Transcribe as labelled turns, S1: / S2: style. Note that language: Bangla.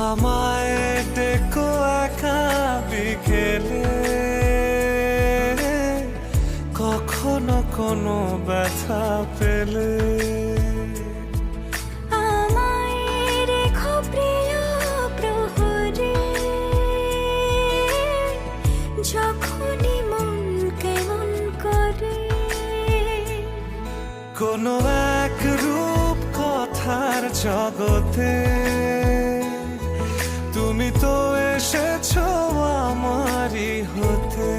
S1: আমায় ডেকো একা বিকেলে, কখনো কোনো ব্যথা পেলে।
S2: আমায় রেখো প্রিয় প্রহরে, যখনই মন কেমন করে।
S1: কোনো এক রূপ কথার জগতে তুমি তো এসেছো আমারই হতে।